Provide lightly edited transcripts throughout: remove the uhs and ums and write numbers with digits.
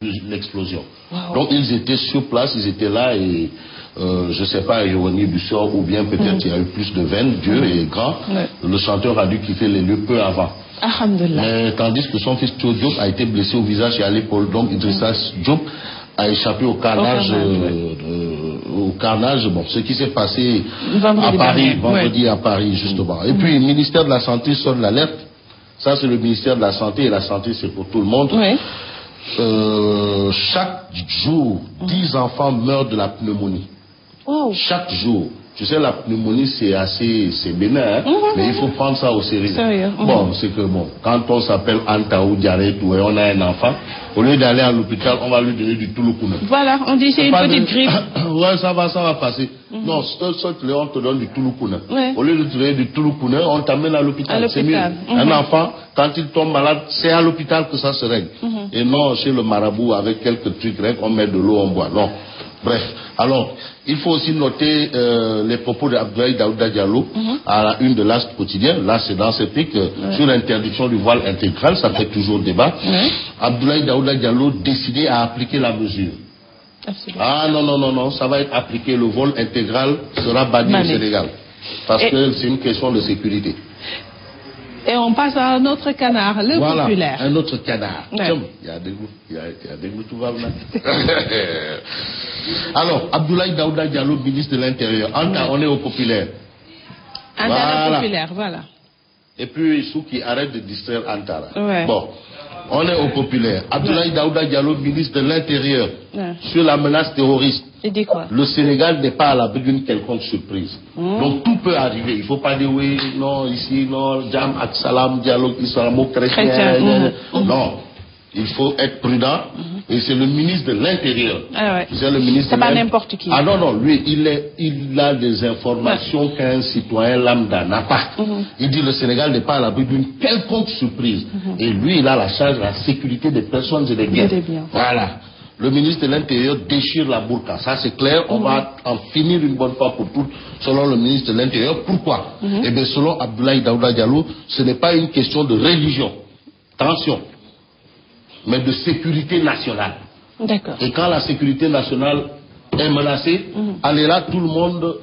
l'explosion. Wow. Donc ils étaient sur place, ils étaient là et je ne sais pas, ironie du sort ou bien peut-être il y a eu plus de veine, Dieu est grand. Le chanteur a dû quitter les lieux peu avant. Mais tandis que son fils Tio Diop a été blessé au visage et à l'épaule. Donc Idrissa Diop a échappé au carnage. Au carnage, bon, ce qui s'est passé à Paris, vendredi à Paris justement. Et puis le ministère de la Santé sonne l'alerte. Ça c'est le ministère de la Santé et la santé c'est pour tout le monde. Chaque jour, 10 enfants meurent de la pneumonie. Chaque jour. Tu sais, la pneumonie, c'est bénin, hein? Mais il faut prendre ça au sérieux. Bon, c'est que bon, quand on s'appelle Anta ou Diarrhée ou on a un enfant, au lieu d'aller à l'hôpital, on va lui donner du touloukouna. Voilà, on dit c'est une petite grippe. Ouais, ça va passer. Non, on te donne du touloukouna. Au lieu de te donner du touloukouna, on t'amène à l'hôpital. C'est mieux. Un enfant, quand il tombe malade, c'est à l'hôpital que ça se règle. Et non chez le marabout avec quelques trucs, on met de l'eau, on boit. Non. Bref, alors, il faut aussi noter les propos d'Abdoulaye Daouda Diallo à la une de l'Ast quotidien. Là, c'est dans ce pic sur l'interdiction du voile intégral, ça fait toujours débat. Abdoulaye Daouda Diallo décidé à appliquer la mesure. Ah non, ça va être appliqué. Le vol intégral sera banni au Sénégal. Parce que c'est une question de sécurité. Et on passe à un autre canard, le populaire. Un autre canard. Il y a des goûts, tout va bien. Alors, Abdoulaye Daouda Diallo, ministre de l'Intérieur. On est au populaire. Populaire, voilà. Et puis, Souki arrête de distraire Antara. Bon, on est au populaire. Abdoulaye Daouda Diallo, ministre de l'Intérieur, sur la menace terroriste. Il dit quoi? Le Sénégal n'est pas à l'abri d'une quelconque surprise. Donc tout peut arriver. Il ne faut pas dire oui, non, ici, non, Jam, Aksalam, dialogue islamo-chrétien. Non. Il faut être prudent. Et c'est le ministre de l'Intérieur. C'est pas n'importe qui. Ah non, lui, il a des informations qu'un citoyen lambda n'a pas. Il dit le Sénégal n'est pas à l'abri d'une quelconque surprise. Et lui, il a la charge de la sécurité des personnes et des biens. Voilà. Le ministre de l'Intérieur déchire la burqa. Ça, c'est clair. On va en finir une bonne fois pour toutes, selon le ministre de l'Intérieur. Pourquoi? Eh bien, selon Abdoulaye Daouda Diallo, ce n'est pas une question de religion. Attention. Mais de sécurité nationale. Et quand la sécurité nationale est menacée, allez là, tout le monde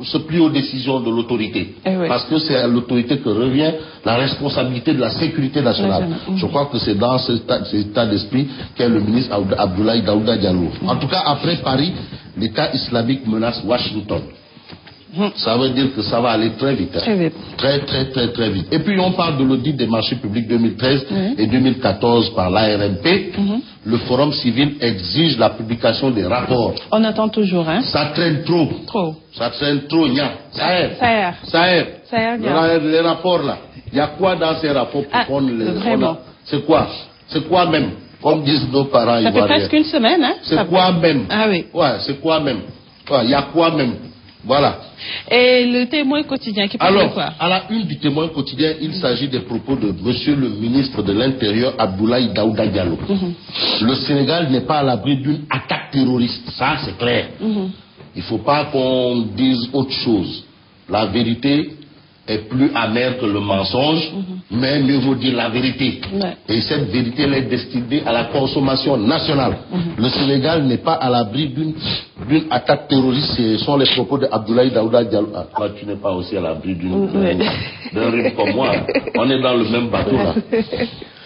se plie aux décisions de l'autorité. Parce que c'est à l'autorité que revient la responsabilité de la sécurité nationale. Je crois que c'est dans cet état d'esprit qu'est le ministre Abdoulaye Daouda Diallo. En tout cas, après Paris, l'État islamique menace Washington. Ça veut dire que ça va aller très vite. Très vite. Et puis on parle de l'audit des marchés publics 2013 et 2014 par l'ARMP. Le Forum civil exige la publication des rapports. On attend toujours, hein? Ça traîne trop. Ça traîne trop, Ça aide. Les rapports là. Il y a quoi dans ces rapports pour qu'on les... C'est quoi même? Comme disent nos parents ivoiriens. Ça fait presque une semaine, hein? C'est quoi même? Ah oui. Ouais, c'est quoi même? Il y a quoi même? Voilà. Et le Témoin quotidien qui parle de quoi? À la une du Témoin quotidien, il s'agit des propos de monsieur le ministre de l'Intérieur, Abdoulaye Daouda Diallo. Le Sénégal n'est pas à l'abri d'une attaque terroriste. Ça, c'est clair. Il ne faut pas qu'on dise autre chose. La vérité est plus amère que le mensonge, mais mieux vaut dire la vérité. Et cette vérité elle est destinée à la consommation nationale. Le Sénégal n'est pas à l'abri d'une attaque terroriste. Ce sont les propos de Abdoulaye Daouda Diallo. Ah, toi, tu n'es pas aussi à l'abri d'un rime comme moi. On est dans le même bateau là.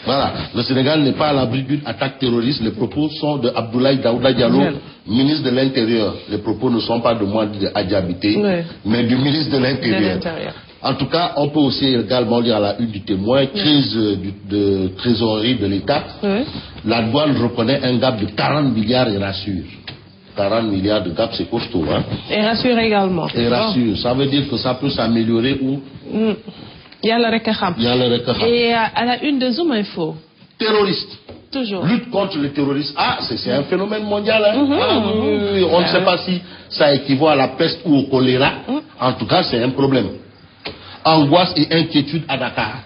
Voilà. Le Sénégal n'est pas à l'abri d'une attaque terroriste. Les propos sont de Abdoulaye Daouda Diallo, ministre de l'Intérieur. Les propos ne sont pas de moi, de Adjabité, mais du ministre de l'Intérieur. En tout cas, on peut aussi également lire à la une du Témoin, crise de trésorerie de l'État. La douane reconnaît un gap de 40 milliards et rassure. 40 milliards de gap, c'est costaud. Hein? Et rassure également. Et rassure. Ça veut dire que ça peut s'améliorer où il y a le Rekaham. Et à la une de Zoom Info. Terroriste. Toujours. Lutte contre le terrorisme. Ah, c'est un phénomène mondial. Hein? On ne sait pas si ça équivaut à la peste ou au choléra. En tout cas, c'est un problème. Angoisse et inquiétude à Dakar.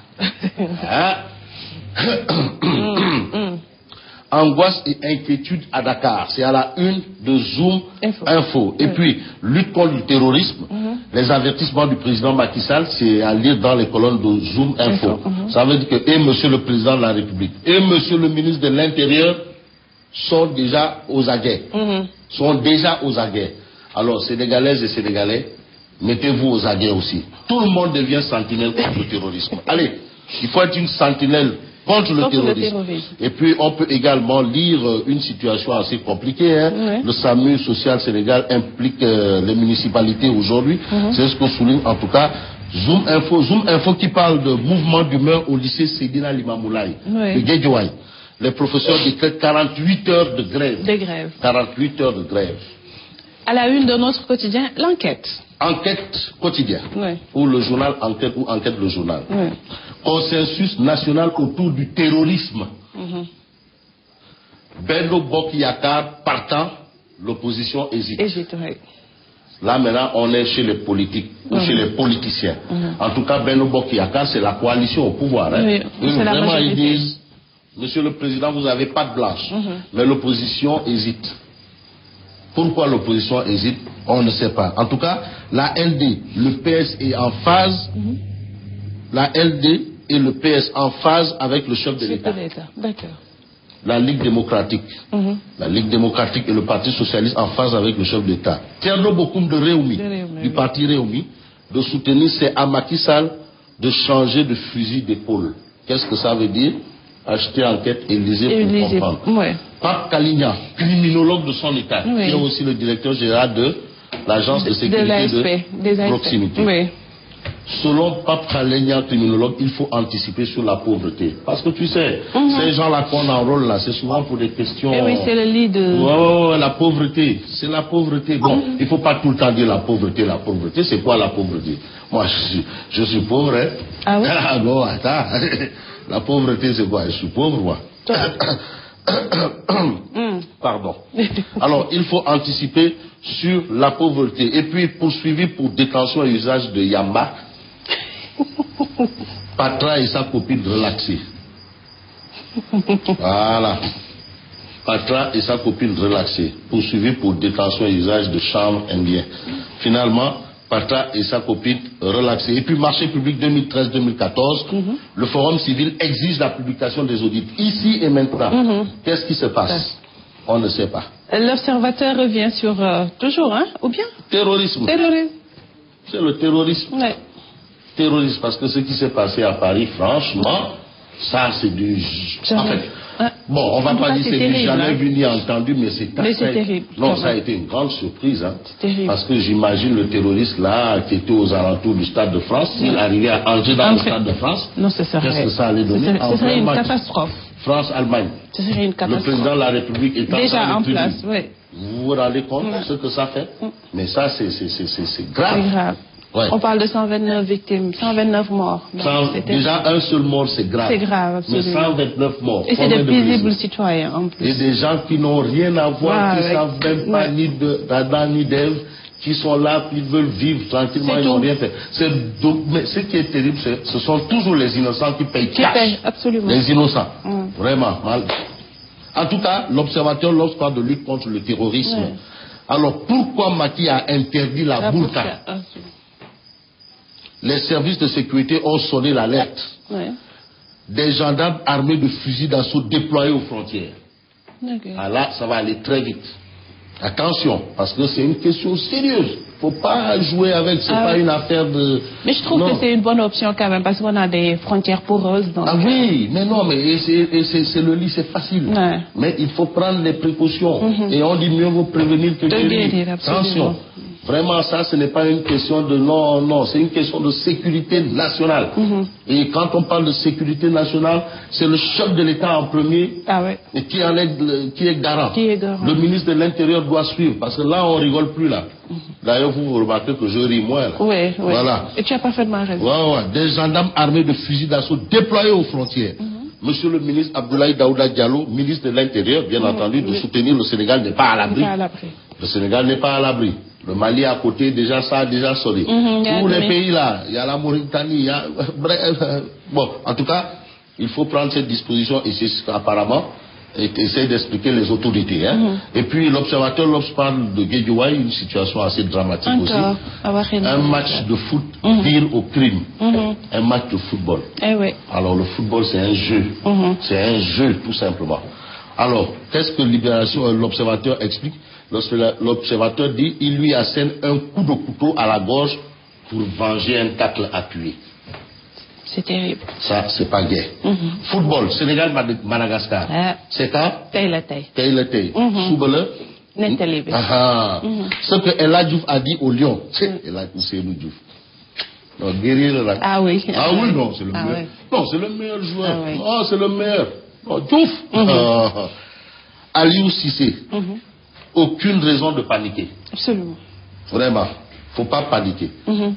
Angoisse et inquiétude à Dakar. C'est à la une de Zoom Info. Et puis, lutte contre le terrorisme. Les avertissements du président Macky Sall, c'est à lire dans les colonnes de Zoom Info. Ça veut dire que, et monsieur le président de la République, et monsieur le ministre de l'Intérieur, sont déjà aux aguets. Alors, Sénégalaises et Sénégalais, mettez-vous aux aguets aussi. Tout le monde devient sentinelle contre le terrorisme. Allez, il faut être une sentinelle contre le terrorisme. Et puis, on peut également lire une situation assez compliquée. Le SAMU social Sénégal implique les municipalités aujourd'hui. C'est ce que souligne en tout cas Zoom Info qui parle de mouvement d'humeur au lycée Seydina Limamoulaye de Guédiawaye. Les professeurs décrètent 48 heures de grève. 48 heures de grève. À la une de notre quotidien, l'enquête. Enquête quotidienne. Ou le journal Enquête ou Enquête le journal. Consensus national autour du terrorisme. Benno Bokk Yakaar partant, l'opposition hésite. Là maintenant on est chez les politiques, ou chez les politiciens. En tout cas Benno Bokk Yakaar c'est la coalition au pouvoir. Vraiment ils disent, Monsieur le Président, vous n'avez pas de blanche. Mais l'opposition hésite. Pourquoi l'opposition hésite? On ne sait pas. En tout cas, la LD, le PS est en phase. La LD et le PS en phase avec le chef de l'État. D'accord. La Ligue démocratique. La Ligue démocratique et le Parti socialiste en phase avec le chef de l'État. Thierno Bokoum de Réumi, du parti Réumi, de soutenir, c'est à Macky Sall de changer de fusil d'épaule. Qu'est-ce que ça veut dire? Acheter enquête et lisez pour comprendre. Pape Kaligna, criminologue de son État, qui est aussi le directeur général de l'agence de sécurité de proximité. Selon Pape Kaligna, criminologue, il faut anticiper sur la pauvreté. Parce que tu sais, ces gens-là qu'on enrôle là, c'est souvent pour des questions... c'est le lit de... la pauvreté, c'est la pauvreté. Bon, il ne faut pas tout le temps dire la pauvreté. La pauvreté, c'est quoi la pauvreté? Moi, je suis pauvre, hein. Ah oui? Ah non, attends. La pauvreté, c'est quoi? Je suis pauvre, moi. Pardon. Alors, il faut anticiper sur la pauvreté. Et puis, poursuivi pour détention et usage de Yamba, Patra et sa copine relaxée. Voilà. Patra et sa copine relaxée. Poursuivi pour détention et usage de chanvre indien. Finalement, Patra et sa copine relaxée. Et puis, marché public 2013-2014, le Forum civil exige la publication des audits. Ici et maintenant, qu'est-ce qui se passe? On ne sait pas. L'observateur revient sur toujours, hein, ou bien? Terrorisme. C'est le terrorisme. Terrorisme, parce que ce qui s'est passé à Paris, franchement, ça c'est du... En fait, bon, on va pas dire c'est du jamais vu ni entendu, mais c'est terrible. Non, ça a été une grande surprise, hein, parce que j'imagine le terroriste là, qui était aux alentours du Stade de France, s'il arrivait à entrer dans le Stade de France, qu'est-ce que ça allait donner? Ce serait une catastrophe. France-Allemagne. Ce serait une catastrophe. Le président de la République est déjà en place, Vous vous rendez compte de ce que ça fait? Mais ça, c'est grave. C'est grave. On parle de 129 victimes, 129 morts. Déjà, un seul mort, c'est grave. C'est grave, absolument. Mais 129 morts. Et c'est des paisibles citoyens, en plus. Et des gens qui n'ont rien à voir, qui ne savent même pas ni d'Adam ni d'Ève, qui sont là, qui veulent vivre tranquillement, ils n'ont rien fait. Mais ce qui est terrible, ce sont toujours les innocents qui payent cash. Absolument. Les innocents. Vraiment, mal. En tout cas, l'observateur, lorsqu'on parle de lutte contre le terrorisme, alors pourquoi Macky a interdit la burqa? Les services de sécurité ont sonné l'alerte. Des gendarmes armés de fusils d'assaut déployés aux frontières. Alors là, ça va aller très vite. Attention, parce que c'est une question sérieuse. Il ne faut pas jouer avec, c'est pas une affaire de... Mais je trouve que c'est une bonne option quand même, parce qu'on a des frontières poreuses. Donc... oui, mais non, mais c'est le lit, c'est facile. Mais il faut prendre les précautions. Et on dit mieux vaut prévenir que guérir. Attention. Vraiment, ça, ce n'est pas une question de non, c'est une question de sécurité nationale. Et quand on parle de sécurité nationale, c'est le chef de l'État en premier et qui est garant. Le ministre de l'Intérieur doit suivre, parce que là, on rigole plus là. D'ailleurs, vous remarquez que je ris moins là. Oui. Voilà. Et tu as parfaitement raison. Des gendarmes armés de fusils d'assaut déployés aux frontières. Monsieur le ministre Abdoulaye Daouda Diallo, ministre de l'Intérieur, bien entendu, de soutenir le Sénégal n'est pas à l'abri. Le Sénégal n'est pas à l'abri. Le Mali à côté, déjà ça a déjà sonné. Tous les pays là, il y a la Mauritanie, il y a... Bon, en tout cas, il faut prendre cette disposition et c'est apparemment et essayer d'expliquer les autorités. Et puis l'observateur, lorsqu'il parle de Guédiawaye, une situation assez dramatique aussi. Un match de foot vire au crime. Un match de football. Alors le football c'est un jeu. C'est un jeu tout simplement. Alors, qu'est-ce que l'observateur explique? L'observateur dit il lui assène un coup de couteau à la gorge pour venger un tacle appuyé. C'est terrible. Ça, c'est pas gai. Football, Sénégal-Madagascar. C'est ça? Taille-la-taille. Taille-la-taille. Soubele. Ce que Ella Diouf a dit au Lion. Ella Diouf. Non, guerrier là. Ah oui. Ah oui, non, c'est le meilleur. Ouais. Non, c'est le meilleur joueur. Ah, oui. Oh, c'est le meilleur. Oh, Diouf. Aliou Cissé. Aucune raison de paniquer. Absolument. Vraiment. Faut pas paniquer.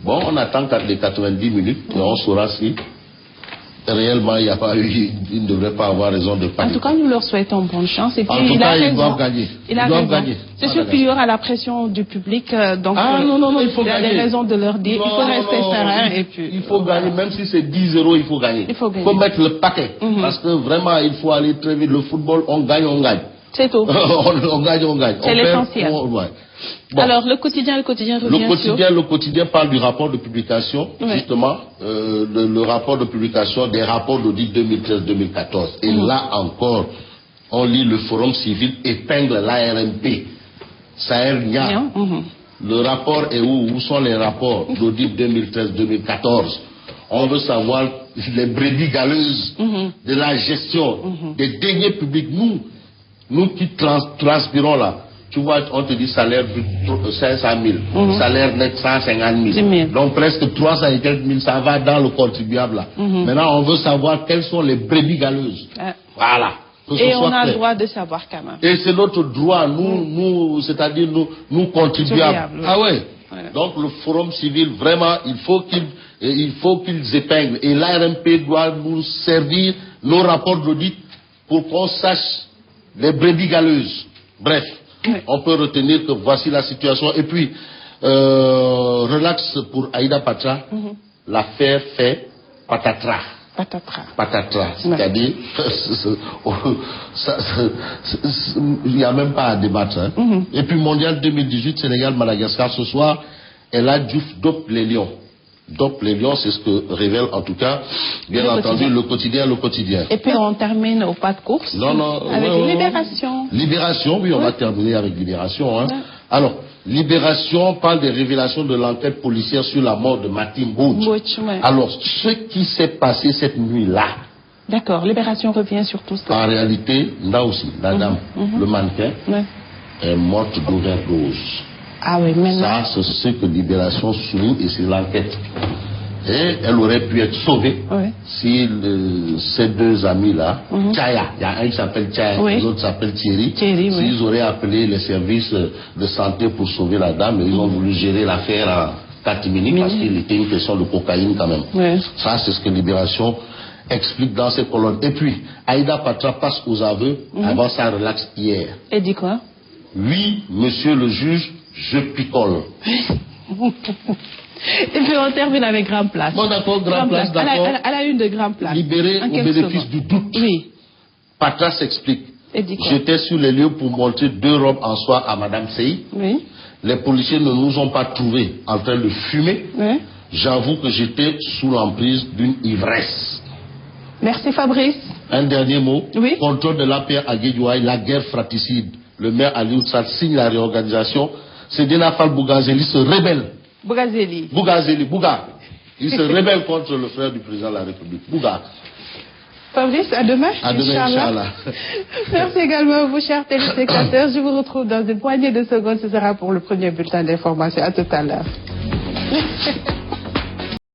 Bon, on attend les 90 minutes et on saura si réellement il ne devrait pas avoir raison de paniquer. En tout cas, nous leur souhaitons bonne chance. Et puis, en tout cas, ils doivent gagner. Ils doivent gagner. C'est sûr qu'il y aura la pression du public. Donc, non, il faut gagner. Il y a des raisons de leur dire. Il faut rester serein. Et puis, il faut gagner, même si c'est 10-0, il faut gagner. Il faut mettre le paquet. Parce que vraiment, il faut aller très vite. Le football, on gagne, on gagne. C'est tout. on gagne. C'est l'essentiel. Ouais. Bon. Alors, le quotidien revient Le quotidien parle du rapport de publication, justement, le rapport de publication des rapports d'audit 2013-2014. Et là encore, on lit le Forum civil épingle l'ARMP. Ça a rien. Le rapport est où? Où sont les rapports d'audit 2013-2014? On veut savoir les brebis galeuses de la gestion des deniers publics. Nous qui transpirons là, tu vois, on te dit salaire brut 500 000, salaire net 150 000. Donc presque 300 et quelques mille, ça va dans le contribuable là. Maintenant, on veut savoir quelles sont les brebis galeuses. Voilà. Et on a le droit de savoir quand même. Et c'est notre droit, c'est-à-dire nous contribuables. Ah ouais. Donc le Forum civil, vraiment, il faut qu'ils épinglent. Et l'ARMP doit nous servir nos rapports d'audit pour qu'on sache les brebis galeuses. Bref, on peut retenir que voici la situation. Et puis, relax pour Aïda Patra, l'affaire fait patatras. Patatras. C'est-à-dire, il n'y a même pas à débattre. Et puis, Mondial 2018, Sénégal-Madagascar, ce soir, Ella Diouf dope les Lions. Donc les Lions, c'est ce que révèle en tout cas, bien entendu, le quotidien. Et puis on termine au pas de course. Avec Libération. Libération, oui, on va terminer avec Libération. Alors, Libération parle des révélations de l'enquête policière sur la mort de Martin Bouch. Alors, ce qui s'est passé cette nuit-là. D'accord, Libération revient sur tout ça. En réalité, là aussi, la dame, le mannequin, est morte d'overdose. Ah oui, maintenant. Ça, c'est ce que Libération souligne et c'est l'enquête. Et elle aurait pu être sauvée si ces deux amis-là, Tchaya, il y a un qui s'appelle Tchaya, l'autre s'appelle Thierry, s'ils auraient appelé les services de santé pour sauver la dame, ils ont voulu gérer l'affaire en catimini parce qu'il était une question de cocaïne quand même. Ça, c'est ce que Libération explique dans ses colonnes. Et puis, Aïda Patra passe aux aveux avant sa relax hier. Elle dit quoi? Oui, monsieur le juge, je picole. Et puis on termine avec Grand Place. Bon, d'accord, Grand Place, d'accord. Elle a une de Grand Place. Libérée au bénéfice du doute. Oui. Patra s'explique. J'étais sur les lieux pour montrer 2 robes en soie à Madame Sey. Oui. Les policiers ne nous ont pas trouvés en train de fumer. Oui. J'avoue que j'étais sous l'emprise d'une ivresse. Merci Fabrice. Un dernier mot. Oui. Contrôle de l'APR à Guédiouaï, la guerre fratricide. Le maire Ali Outsal signe la réorganisation. Sedina Fall Bougazeli se rébelle. Bouga. Il se rébelle contre le frère du président de la République. Bouga. Fabrice, à demain. À demain, Inch'Allah. Merci également à vous, chers téléspectateurs. Je vous retrouve dans une poignée de secondes. Ce sera pour le premier bulletin d'information. À tout à l'heure.